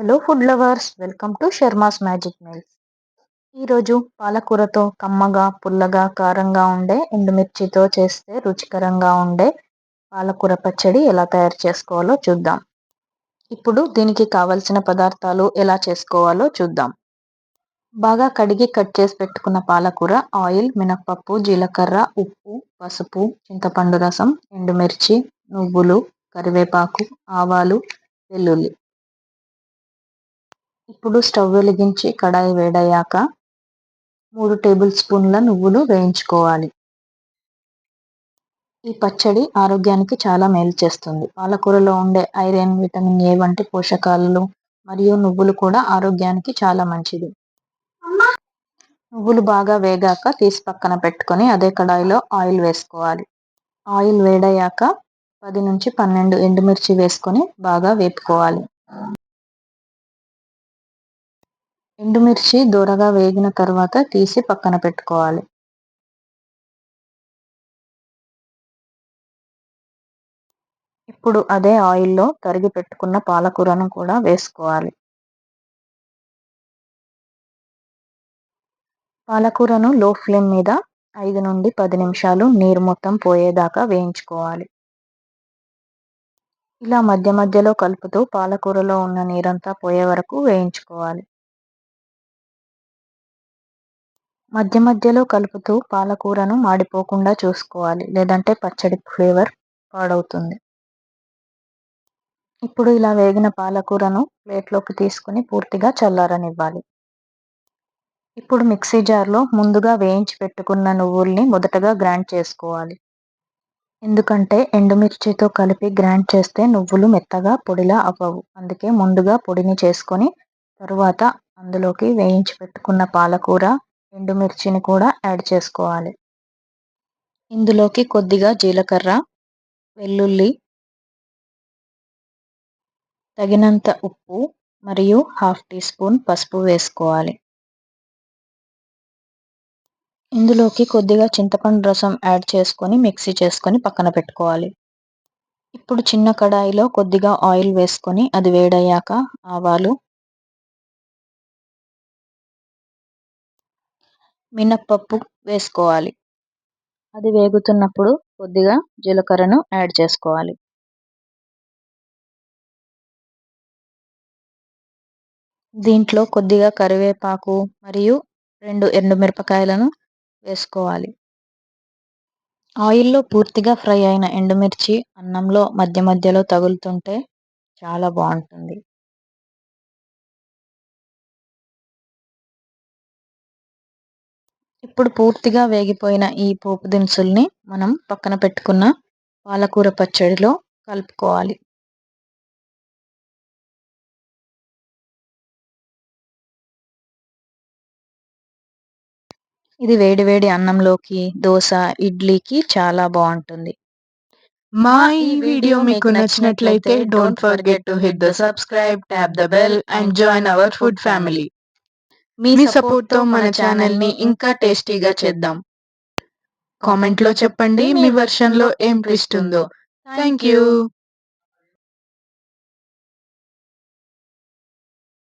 Hello food lovers, welcome to Sharma's magic meals. ఈరోజు పాలకూరతో కమ్మగా, పుల్లగా, కారంగా ఉండే ఎండుమిర్చితో చేస్తే రుచికరంగా ఉండే పాలకూర పచ్చడి ఎలా తయారు చేసుకోవాలో చూద్దాం. ఇప్పుడు దీనికి కావలసిన పదార్థాలు ఎలా చేసుకోవాలో చూద్దాం. బాగా కడిగి కట్ చేసి పెట్టుకున్న పాలకూర, ఆయిల్, మినప్పప్పు, జీలకర్ర, ఉప్పు, పసుపు, చింతపండు రసం, ఎండుమిర్చి, నువ్వులు, కరివేపాకు, ఆవాలు, వెల్లుల్లి. ఇప్పుడు స్టవ్ వెలిగించి కడాయి వేడయ్యాక 3 టేబుల్ స్పూన్ల నువ్వులు వేయించుకోవాలి. ఈ పచ్చడి ఆరోగ్యానికి చాలా మేలు చేస్తుంది. పాలకూరలో ఉండే ఐరన్, విటమిన్ ఏ వంటి పోషకాలు మరియు నువ్వులు కూడా ఆరోగ్యానికి చాలా మంచిది. నువ్వులు బాగా వేగాక తీసి పక్కన పెట్టుకొని అదే కడాయిలో ఆయిల్ వేసుకోవాలి. ఆయిల్ వేడయ్యాక 10 నుంచి 12 ఎండుమిర్చి వేసుకొని బాగా వేపుకోవాలి. ఎండుమిర్చి దూరగా వేగిన తర్వాత తీసి పక్కన పెట్టుకోవాలి. ఇప్పుడు అదే ఆయిల్లో తరిగి పెట్టుకున్న పాలకూరను కూడా వేసుకోవాలి. పాలకూరను లో ఫ్లేమ్ మీద 5 నుండి 10 నిమిషాలు నీరు మొత్తం పోయేదాకా వేయించుకోవాలి. ఇలా మధ్య మధ్యలో కలుపుతూ పాలకూరలో ఉన్న నీరంతా పోయే వరకు వేయించుకోవాలి. మధ్య మధ్యలో కలుపుతూ పాలకూరను మాడిపోకుండా చూసుకోవాలి, లేదంటే పచ్చడి ఫ్లేవర్ పాడవుతుంది. ఇప్పుడు ఇలా వేగిన పాలకూరను ప్లేట్లోకి తీసుకుని పూర్తిగా చల్లారనివ్వాలి. ఇప్పుడు మిక్సీ జార్లో ముందుగా వేయించి పెట్టుకున్న నువ్వుల్ని మొదటగా గ్రైండ్ చేసుకోవాలి. ఎందుకంటే ఎండుమిర్చితో కలిపి గ్రైండ్ చేస్తే నువ్వులు మెత్తగా పొడిలా అవ్వవు. అందుకే ముందుగా పొడిని చేసుకొని తరువాత అందులోకి వేయించి పెట్టుకున్న పాలకూర, ఎండుమిర్చిని కూడా యాడ్ చేసుకోవాలి. ఇందులోకి కొద్దిగా జీలకర్ర, వెల్లుల్లి, తగినంత ఉప్పు మరియు 1/2 టీ స్పూన్ పసుపు వేసుకోవాలి. ఇందులోకి కొద్దిగా చింతపండు రసం యాడ్ చేసుకొని మిక్సీ చేసుకొని పక్కన పెట్టుకోవాలి. ఇప్పుడు చిన్న కడాయిలో కొద్దిగా ఆయిల్ వేసుకొని అది వేడయ్యాక ఆవాలు, మినప్పప్పు వేసుకోవాలి. అది వేగుతున్నప్పుడు కొద్దిగా జీలకర్రను యాడ్ చేసుకోవాలి. దీంట్లో కొద్దిగా కరివేపాకు మరియు 2 ఎండుమిరపకాయలను వేసుకోవాలి. ఆయిల్లో పూర్తిగా ఫ్రై అయిన ఎండుమిర్చి అన్నంలో మధ్య మధ్యలో తగులుతుంటే చాలా బాగుంటుంది. ఇప్పుడు పూర్తిగా వేగిపోయిన ఈ పోపు దినుసుల్ని మనం పక్కన పెట్టుకున్న పాలకూర పచ్చడిలో కలుపుకోవాలి. ఇది వేడి వేడి అన్నంలోకి, దోస, ఇడ్లీకి చాలా బాగుంటుంది. మా ఈ వీడియో మీకు నచ్చినట్లయితే don't forget to hit the subscribe, tap the bell and join our food family. మీ సపోర్ట్తో మన ఛానల్ని ఇంకా టేస్టీగా చేద్దాం. కామెంట్లో చెప్పండి మీ వెర్షన్లో ఏం ట్విస్ట్ ఉందో. Thank you.